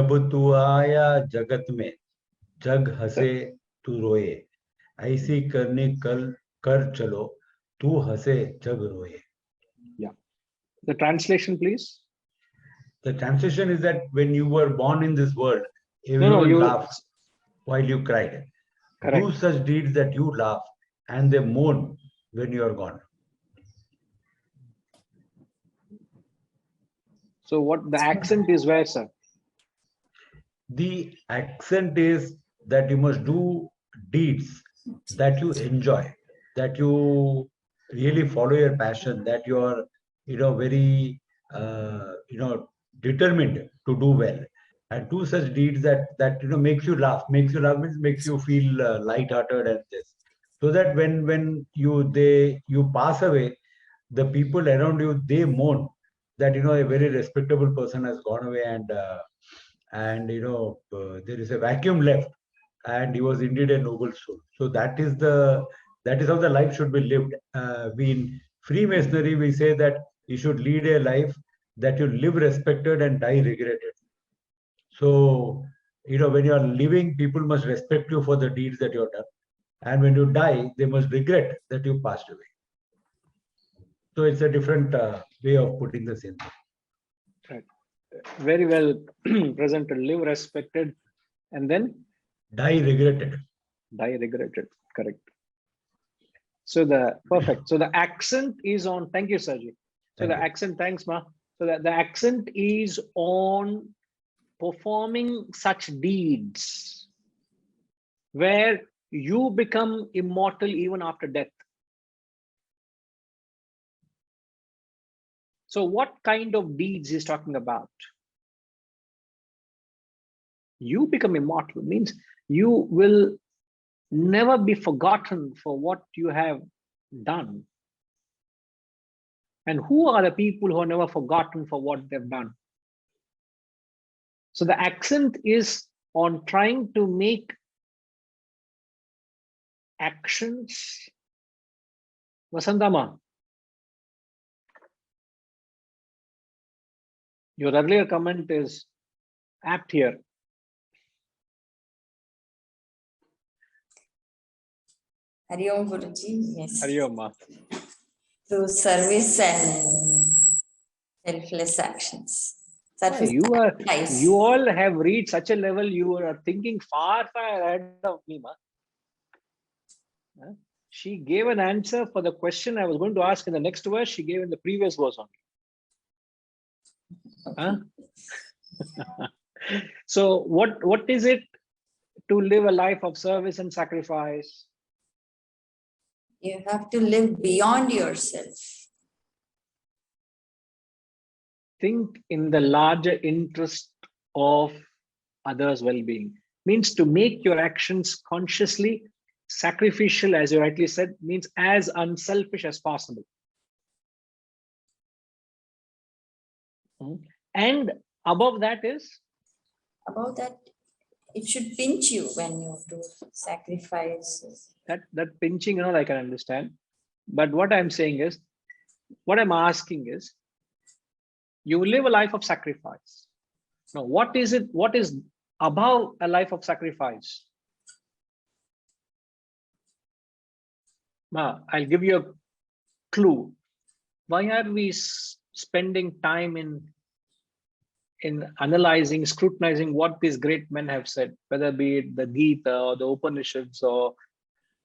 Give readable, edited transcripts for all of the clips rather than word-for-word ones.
जब तू आया जगत में जग हंसे तू रोए ऐसी करनी कल कर चलो तू हंसे जग रोए. Yeah. The translation, please. The translation is that when you were born in this world, everyone No, you laughed while you cried. correct. Do such deeds that you laugh and they mourn when you are gone. So what the accent is where, sir? The accent is that you must do deeds that you enjoy, that you really follow your passion, that you are, very, determined to do well, and do such deeds that makes you laugh. Makes you laugh means makes you feel light-hearted and this, so that when you pass away, the people around you they mourn that a very respectable person has gone away and there is a vacuum left and he was indeed a noble soul. So that is how the life should be lived. We in Freemasonry we say that you should lead a life that you live respected and die regretted. So when you are living, people must respect you for the deeds that you have done, and when you die, they must regret that you passed away. So it's a different way of putting the same thing. Right. Very well presented. Live respected and then Die regretted. Die regretted. Correct. So the perfect. So the accent is on. Thank you, Sergi. So Thank the you. accent. Thanks, Ma. So the accent is on performing such deeds where you become immortal even after death. So what kind of deeds he's talking about? You become immortal means you will never be forgotten for what you have done. And who are the people who are never forgotten for what they've done? So the accent is on trying to make actions. Vasantama, your earlier comment is apt here. Hari Om Guruji. Yes. Hari Om, Ma. Through service and selfless actions. Service You all have reached such a level, you are thinking far ahead of me, Ma. She gave an answer for the question I was going to ask in the next verse. She gave in the previous verse only. So what is it to live a life of service and sacrifice? You have to live beyond yourself. Think in the larger interest of others' well-being. Means to make your actions consciously sacrificial, as you rightly said, means as unselfish as possible. And above that is? Above that, it should pinch you when you do sacrifices. That pinching, I can understand. But what I'm saying is, what I'm asking is, you live a life of sacrifice. Now, what is it? What is above a life of sacrifice? I'll give you a clue. Why are we spending time in analyzing, scrutinizing what these great men have said, whether be it the Gita or the Upanishads or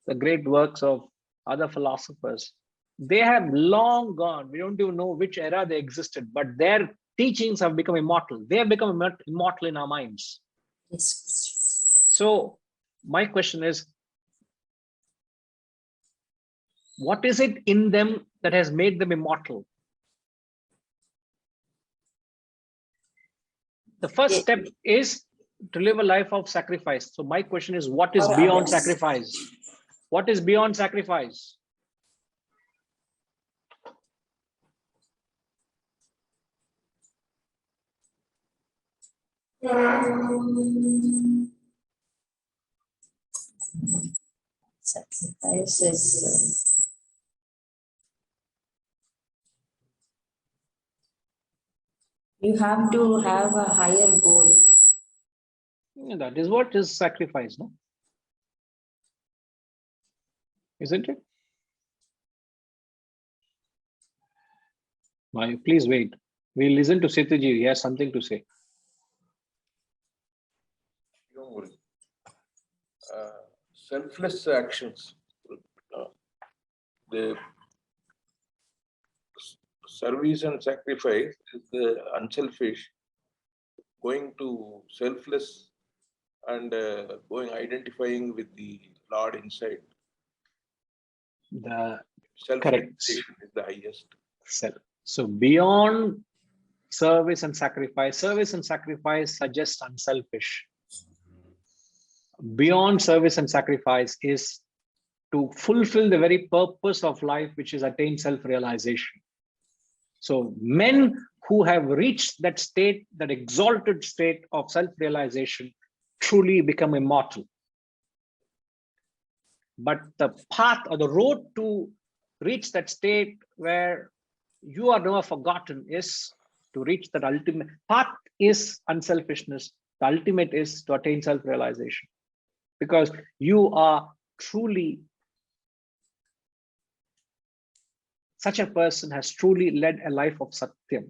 the great works of other philosophers? They have long gone. We don't even know which era they existed, but their teachings have become immortal. They have become immortal in our minds. Yes. So my question is, what is it in them that has made them immortal? The first step is to live a life of sacrifice. So my question is, what is beyond sacrifice? What is beyond sacrifice? Sacrifice is you have to have a higher goal. That is what is sacrifice, no? Isn't it? Why, please wait. We'll listen to Setuji. He has something to say. Don't worry. Selfless actions. The service and sacrifice is the unselfish, going to selfless and going identifying with the Lord inside. The Self-realization is the highest. self. So beyond service and sacrifice suggests unselfish. Beyond service and sacrifice is to fulfill the very purpose of life, which is attain self-realization. So men who have reached that state, that exalted state of self-realization, truly become immortal. But the path or the road to reach that state where you are never forgotten is to reach that ultimate path is unselfishness. The ultimate is to attain self-realization, because you are truly, such a person has truly led a life of satyam.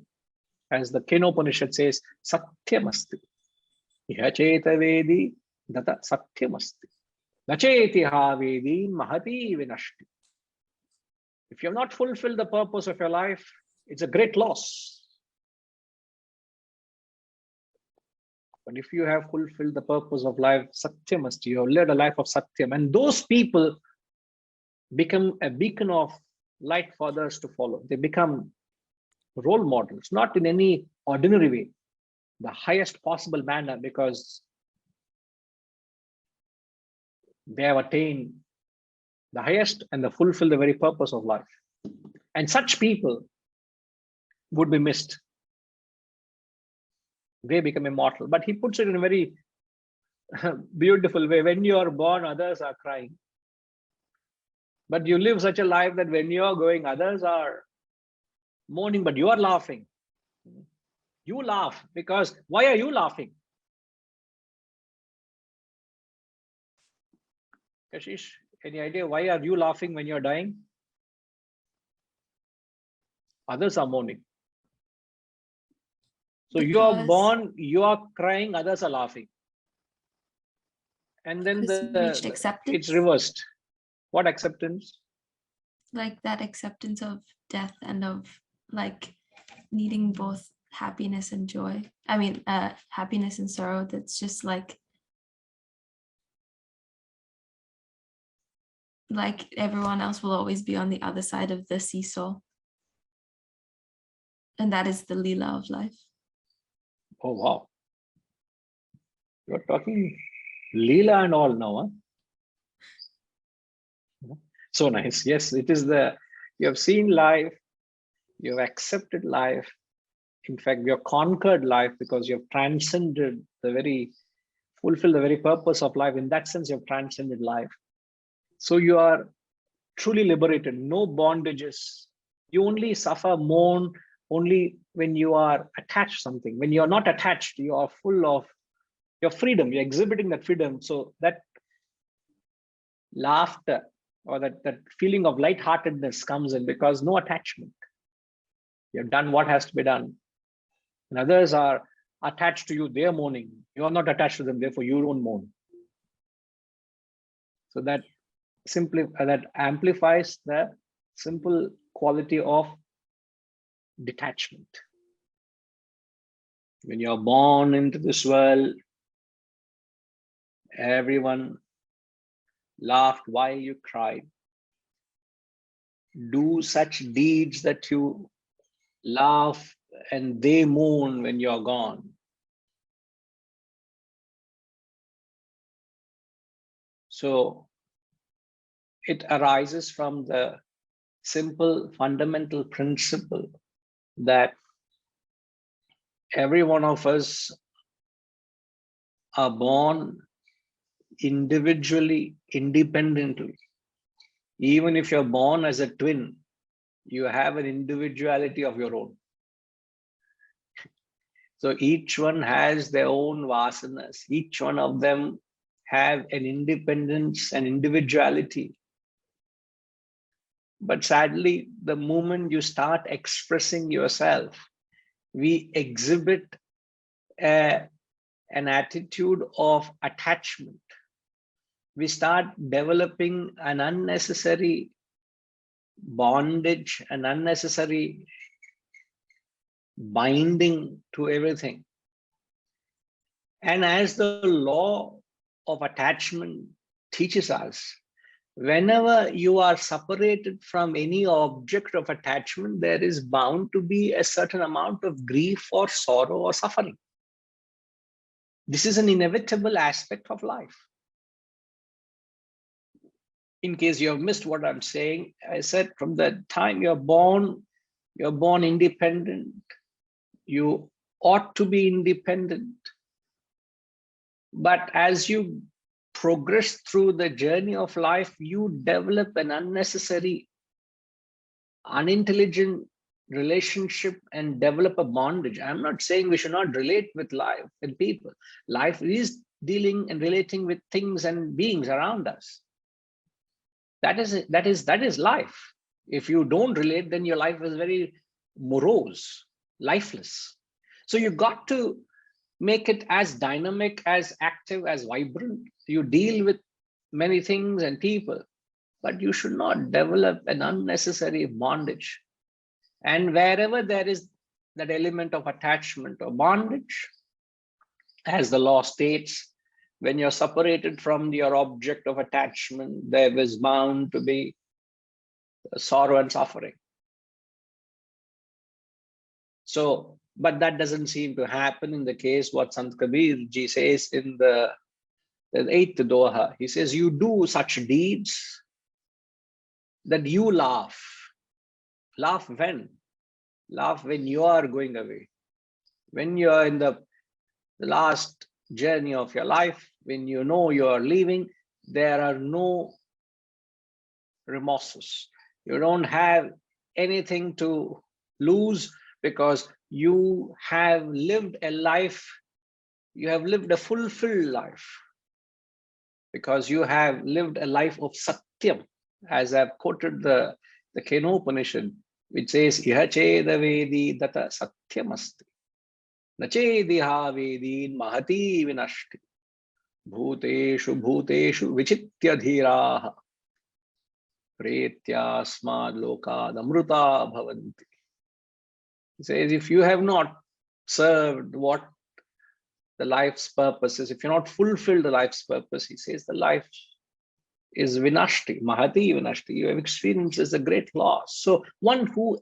As the Kenopanishad says, satyamasti. Ihacheta vedi data satyamasti. Nacheti ha vedi mahati vinashti. If you have not fulfilled the purpose of your life, it's a great loss. But if you have fulfilled the purpose of life, satyamasti, you have led a life of satyam, and those people become a beacon of light for others to follow. They become role models, not in any ordinary way, the highest possible manner, because they have attained the highest and they fulfill the very purpose of life. And such people would be missed. They become immortal. But he puts it in a very beautiful way. When you are born, others are crying. But you live such a life that when you are going, others are mourning, but you are laughing. You laugh because why are you laughing? Kashish, any idea why are you laughing when you're dying? Others are mourning. So you are born, you are crying, others are laughing. And then reached acceptance. it's reversed. What acceptance? Like that acceptance of death and of like needing both happiness and joy. I mean, happiness and sorrow. That's just like everyone else will always be on the other side of the seesaw. And that is the Leela of life. Oh, wow. You're talking Leela and all now, huh? So nice. Yes, it is you have seen life, you have accepted life. In fact, you have conquered life because you have transcended fulfilled the very purpose of life. In that sense, you have transcended life. So you are truly liberated, no bondages. You only suffer, mourn, only when you are attached to something. When you are not attached, you are full of your freedom. You're exhibiting that freedom. So that laughter or that feeling of lightheartedness comes in because no attachment. You have done what has to be done. And others are attached to you, they are mourning. You are not attached to them, therefore you don't mourn. So that amplifies the simple quality of detachment. When you are born into this world, everyone laughed while you cried. Do such deeds that you laugh and they mourn when you're gone. So it arises from the simple fundamental principle that every one of us are born individually, independently. Even if you're born as a twin, you have an individuality of your own. So each one has their own vasanas. Each one of them have an independence and individuality. But sadly, the moment you start expressing yourself, we exhibit an attitude of attachment. We start developing an unnecessary bondage, an unnecessary binding to everything. And as the law of attachment teaches us, whenever you are separated from any object of attachment, there is bound to be a certain amount of grief or sorrow or suffering. This is an inevitable aspect of life. In case you have missed what I'm saying, I said from the time you're born independent. You ought to be independent. But as you progress through the journey of life, you develop an unnecessary, unintelligent relationship and develop a bondage. I'm not saying we should not relate with life and people. Life is dealing and relating with things and beings around us. That is life. If you don't relate, then your life is very morose, lifeless. So you got to make it as dynamic, as active, as vibrant. You deal with many things and people, but you should not develop an unnecessary bondage. And wherever there is that element of attachment or bondage, as the law states, when you're separated from your object of attachment, there is bound to be sorrow and suffering. So, but that doesn't seem to happen in the case what Sant Kabir ji says in the 8th Doha. He says, you do such deeds that you laugh. Laugh when? Laugh when you are going away. When you are in the last journey of your life, when you know you are leaving, there are no remorses. You don't have anything to lose because you have lived a life, you have lived a fulfilled life, because you have lived a life of satyam, as I've quoted the Kenopanishad, which says, Iha cheda vedi data satyamasti, nachediha vedin mahati vinashti, bhuteshu bhuteshu vichitya dhiraha, pretyasmad lokad amruta bhavanti. He says, if you have not served what the life's purpose is, if you're not fulfilled the life's purpose, he says the life is vinashti, mahati vinashti. You have experienced as a great loss. So one who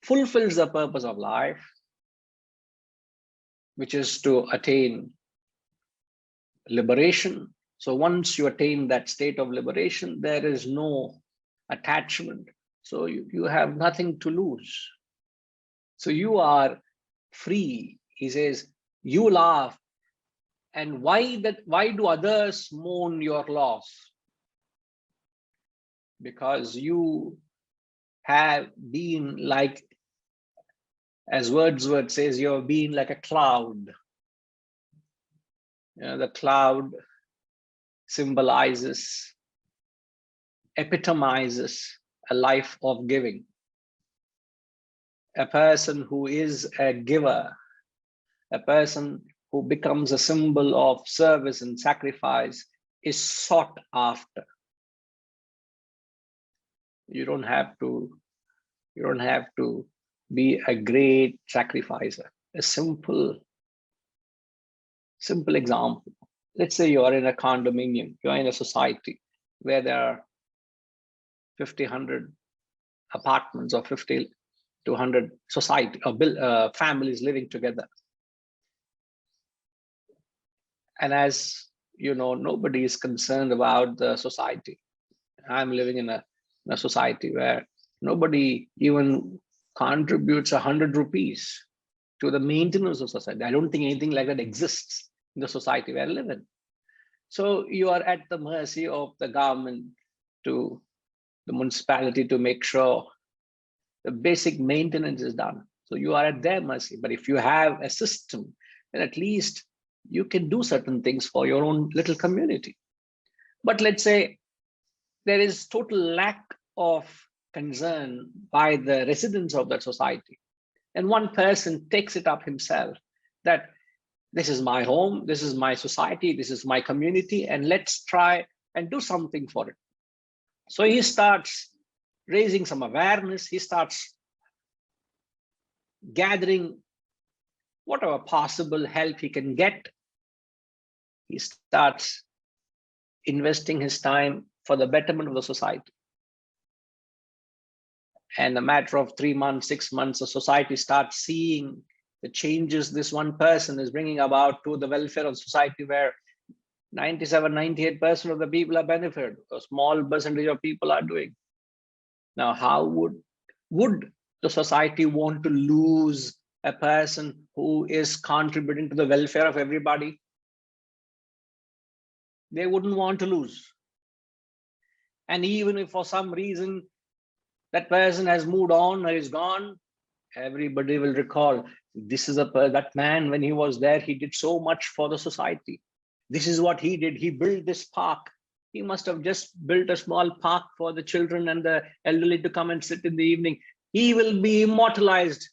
fulfills the purpose of life, which is to attain liberation. So once you attain that state of liberation, there is no attachment. So you have nothing to lose. So you are free. He says, you laugh. And why do others mourn your loss? Because you have been like, as Wordsworth says, you have been like a cloud. You know, the cloud symbolizes, epitomizes a life of giving. A person who is a giver, a person who becomes a symbol of service and sacrifice is sought after. You don't have to be a great sacrificer. A simple example. Let's say you are in a condominium, you're in a society where there are 50, 100 apartments or 50 to 100 society or families living together. And as you know, nobody is concerned about the society. I'm living in a society where nobody even contributes 100 rupees to the maintenance of society. I don't think anything like that exists in the society where I live in. So you are at the mercy of the government, to the municipality, to make sure the basic maintenance is done. So you are at their mercy. But if you have a system, then at least you can do certain things for your own little community. But let's say there is total lack of concern by the residents of that society. And one person takes it up himself that this is my home, this is my society, this is my community, and let's try and do something for it. So he starts raising some awareness, he starts gathering whatever possible help he can get. He starts investing his time for the betterment of the society. And a matter of 3 months, 6 months, the society starts seeing the changes this one person is bringing about to the welfare of society, where 97, 98% of the people are benefited. A small percentage of people are doing. Now, how would the society want to lose a person who is contributing to the welfare of everybody? They wouldn't want to lose. And even if for some reason that person has moved on or is gone, everybody will recall, this is that man, when he was there, he did so much for the society. This is what he did. He built this park. He must have just built a small park for the children and the elderly to come and sit in the evening. He will be immortalized.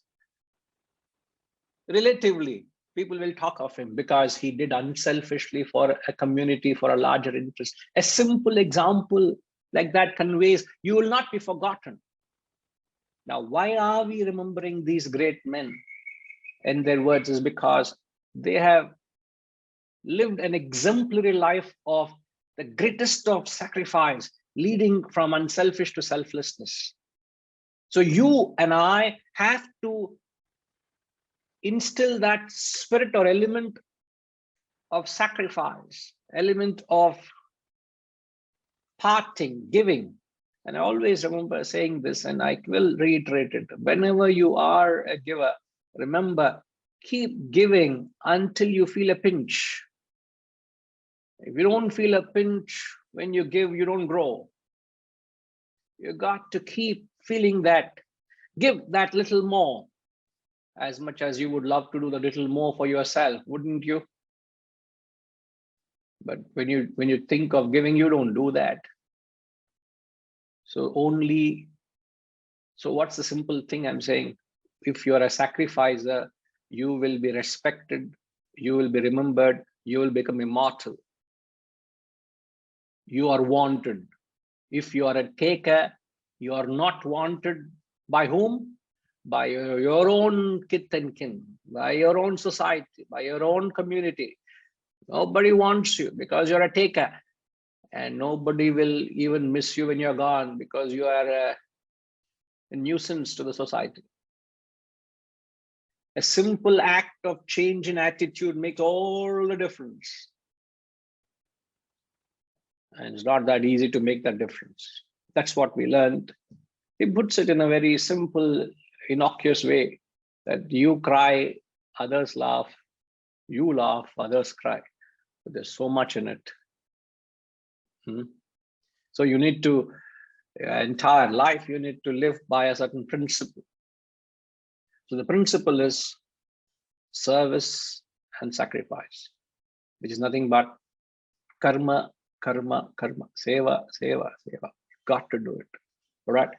Relatively, people will talk of him because he did unselfishly for a community, for a larger interest. A simple example like that conveys, you will not be forgotten. Now, why are we remembering these great men and their words? Is because they have lived an exemplary life of the greatest of sacrifice, leading from unselfish to selflessness. So you and I have to instill that spirit or element of sacrifice, element of parting, giving. And I always remember saying this, and I will reiterate it. Whenever you are a giver, remember, keep giving until you feel a pinch. If you don't feel a pinch when you give, you don't grow. You got to keep feeling that. Give that little more, as much as you would love to do the little more for yourself, wouldn't you? But when you think of giving, you don't do that. So what's the simple thing I'm saying? If you are a sacrificer, you will be respected, you will be remembered, you will become immortal. You are wanted. If you are a taker, you are not wanted. By whom? By your own kith and kin, by your own society, by your own community. Nobody wants you because you're a taker. And nobody will even miss you when you're gone because you are a nuisance to the society. A simple act of change in attitude makes all the difference. And it's not that easy to make that difference. That's what we learned. He puts it in a very simple, innocuous way, that you cry, others laugh, you laugh, others cry. But there's so much in it. So you need to, entire life, you need to live by a certain principle. So the principle is service and sacrifice, which is nothing but karma, karma, karma, seva, seva, seva. You've got to do it. All right.